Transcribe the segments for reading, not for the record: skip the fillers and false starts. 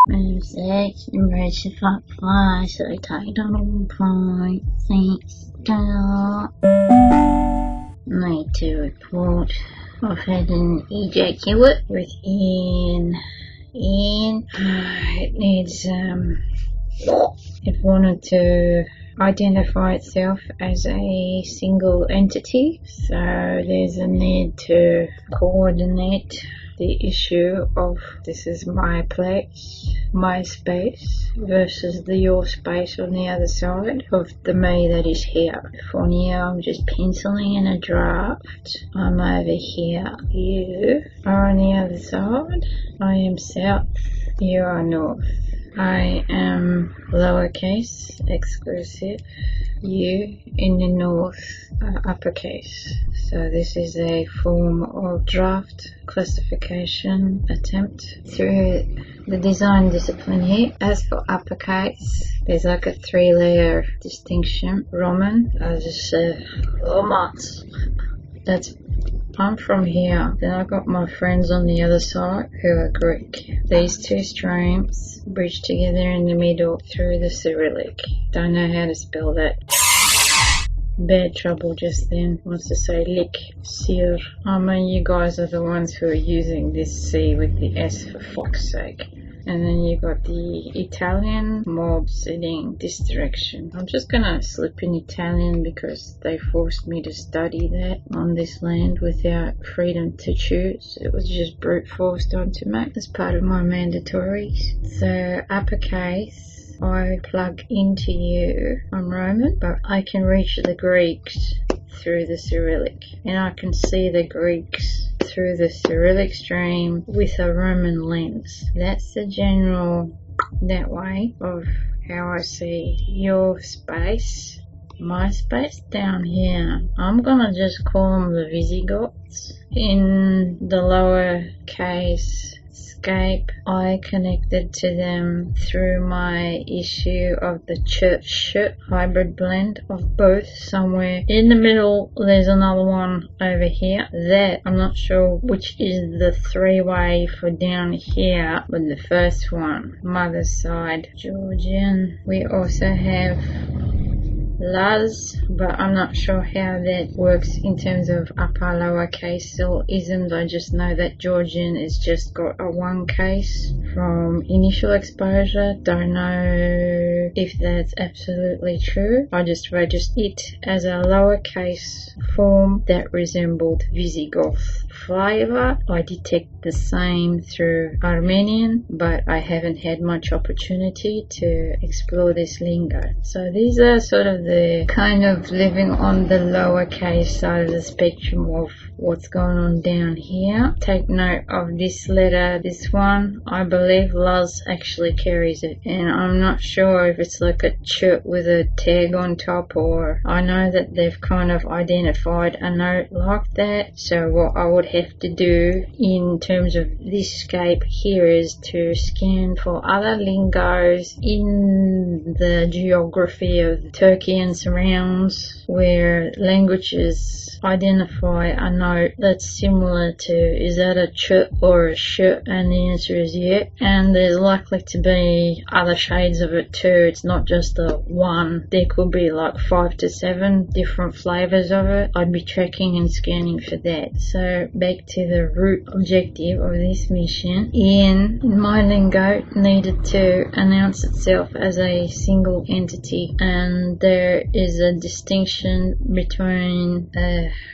Music, immersive fly, subtitled on 1.6 start. Made to report I've had an ejaculate within it needs it wanted to identify itself as a single entity, so there's a need to coordinate the issue of this is my place, my space versus the your space on the other side of the me that is here. For now I'm just penciling in a draft. I'm over here, you are on the other side, I am south, you are north. I am lowercase, exclusive, you in the north are uppercase. So this is a form of draft classification attempt through the design discipline here. As for uppercase, there's like a 3-layer distinction. Roman, as I said, MAAT. That's I'm from here. Then I got my friends on the other side who are Greek. These two streams bridge together in the middle through the Cyrillic. Don't know how to spell that. Bad trouble just then. Wants to say lick, sir. I mean, you guys are the ones who are using this C with the S for fuck's sake. And then you got the Italian mob sitting this direction. I'm just gonna slip in Italian because they forced me to study that on this land without freedom to choose. It was just brute forced onto me as part of my mandatories. So uppercase, I plug into you. I'm Roman, but I can reach the Greeks through the Cyrillic, and I can see the Greeks through the Cyrillic stream with a Roman lens. That's the general that way of how I see your space. My space down here, I'm gonna just call them the Visigoths. In the lower case scape, I connected to them through my issue of the church hybrid blend of both. Somewhere in the middle there's another one over here that I'm not sure which is the 3-way for down here, but the first one, mother's side Georgian. We also have Laz, but I'm not sure how that works in terms of upper lower case or isms. I just know that Georgian has just got a 1 case from initial exposure. Don't know if that's absolutely true. I just registered it as a lowercase form that resembled Visigoth flavor. I detect the same through Armenian, but I haven't had much opportunity to explore this lingo. So these are sort of the kind of living on the lowercase side of the spectrum of what's going on down here. Take note of this letter, this one. I believe Luz actually carries it, and I'm not sure if it's like a ch with a tag on top, or I know that they've kind of identified a note like that. So what I would have to do in terms of this scape here is to scan for other lingos in the geography of Turkey and surrounds where languages identify a note that's similar to, is that a ch or a sh? And the answer is yeah. And there's likely to be other shades of it too. It's not just the one. There could be like 5 to 7 different flavors of it. I'd be tracking and scanning for that. So back to the root objective of this mission. In my lingo needed to announce itself as a single entity, and there is a distinction between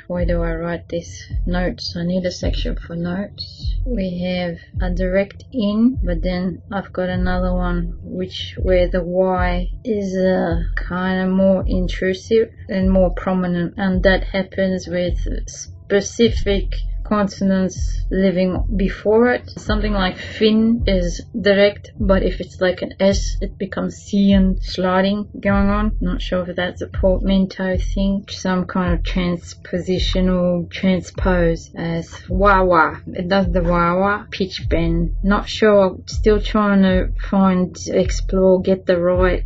where do I write this? Notes. I need a section for notes. We have a direct in, but then I've got another one where the Y is kind of more intrusive and more prominent, and that happens with specific consonants living before it. Something like fin is direct, but if it's like an S, it becomes Cian sliding going on. Not sure if that's a portmanteau thing, some kind of transpositional transpose as wawa. It does the wawa pitch bend. Not sure, still trying to explore, get the right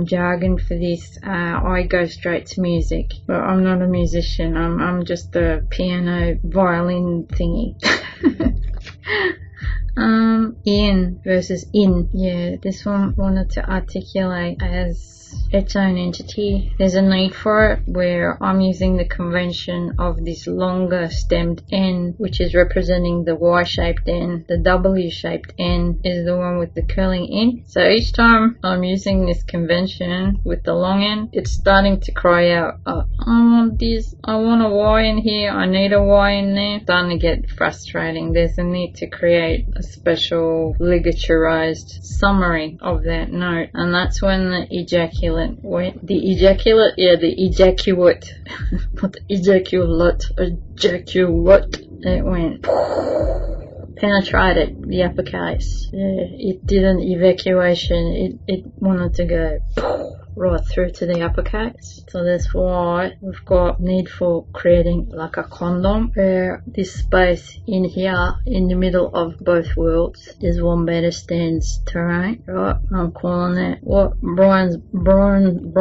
jargon for this. I go straight to music, but I'm not a musician. I'm just a piano violin thingy. In versus in. Yeah, this one wanted to articulate as its own entity. There's a need for it where I'm using the convention of this longer stemmed N, which is representing the Y-shaped N. The W-shaped N is the one with the curling in. So each time I'm using this convention with the long N, it's starting to cry out, I want this, I want a Y in here, I need a Y in there. It's starting to get frustrating. There's a need to create a special ligaturized summary of that note, and that's when the ejaculate went. The ejaculate, yeah, the ejaculate, not the ejaculate, ejaculate. It went penetrated the uppercase. Yeah, it did an evacuation. It wanted to go right through to the uppercase. So that's why we've got need for creating like a condom where this space in here in the middle of both worlds is Wombatistan's terrain. Right, I'm calling that what Brian's Brian.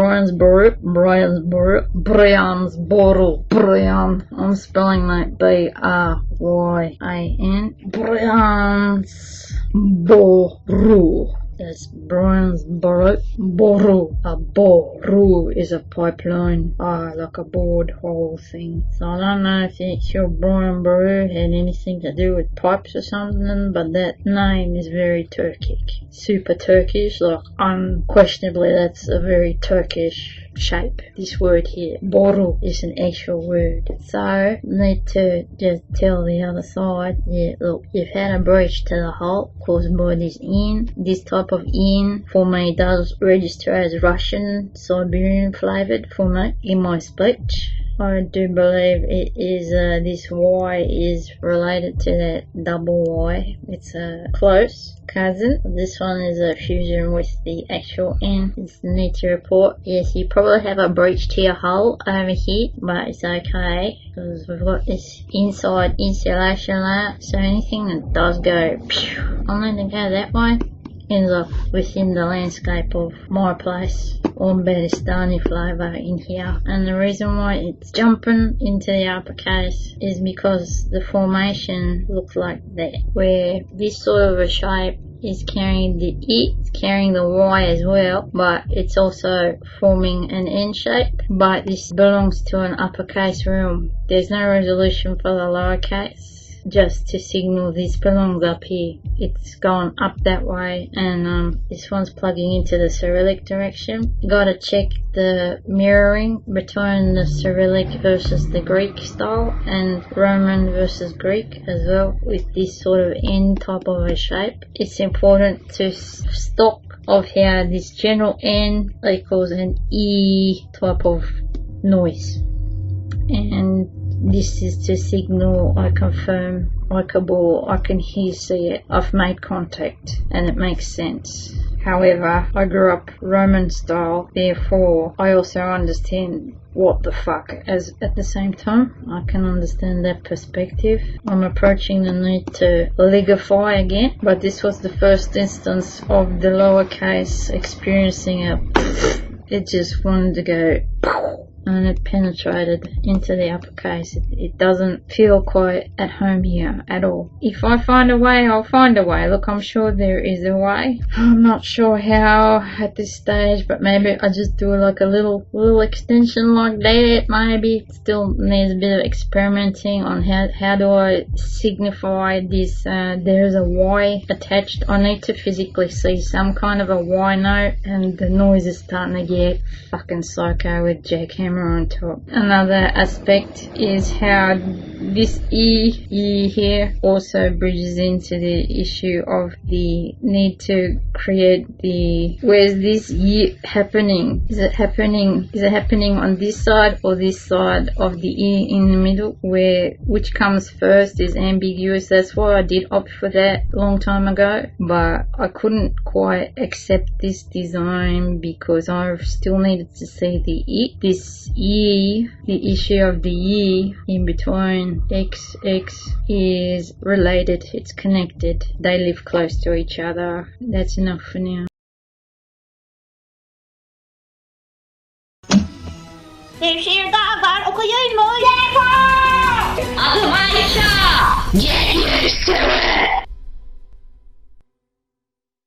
I'm spelling that B-R-Y-A-N. Brian's Boru. That's Brian's Boru. A boru is a pipeline, like a bored hole thing. So I don't know if your Brian Boru had anything to do with pipes or something, but that name is very Turkic. Super Turkish, like unquestionably that's a very Turkish shape. This word here, boru, is an actual word. So need to just tell the other side, yeah, look, you've had a breach to the hole caused by this in. This type of in for me does register as Russian Siberian flavored for me in my speech. I do believe it is, this Y is related to that double Y. It's a close cousin. This one is a fusion with the actual N. It's need to report. Yes, you probably have a breach to your hull over here, but it's okay because we've got this inside insulation layer. So anything that does go, I'm going to go that way, ends up within the landscape of my place. Wombatistani flavour in here, and the reason why it's jumping into the uppercase is because the formation looks like that, where this sort of a shape is carrying the E, it's carrying the Y as well, but it's also forming an N shape, but this belongs to an uppercase realm. There's no resolution for the lowercase. Just to signal this belongs up here. It's gone up that way, and this one's plugging into the Cyrillic direction. You gotta check the mirroring between the Cyrillic versus the Greek style and Roman versus Greek as well with this sort of N type of a shape. It's important to stock of how this general N equals an E type of noise, and this is to signal I confirm, I cabal, I can hear, see it, I've made contact, and it makes sense. However, I grew up Roman style, therefore I also understand what the fuck as at the same time. I can understand that perspective. I'm approaching the need to ligify again, but this was the first instance of the lowercase experiencing it just wanted to go, and it penetrated into the uppercase. It doesn't feel quite at home here at all. If I find a way, I'll find a way. Look, I'm sure there is a way. I'm not sure how at this stage, but maybe I just do like a little extension like that. Maybe it still needs a bit of experimenting on how do I signify this. There's a Y attached. I need to physically see some kind of a Y note, and the noise is starting to get fucking psycho with jackhammer on top. Another aspect is how this E here also bridges into the issue of the need to create the, where's this E happening? Is it happening on this side or this side of the E in the middle? Which comes first is ambiguous. That's why I did opt for that a long time ago, but I couldn't quite accept this design because I still needed to see the E. This E, the issue of the E in between X is related, it's connected, they live close to each other. That's enough for now. Bir şiir daha var, okuyayım mı? Yeter! Adım Ayşe! Gel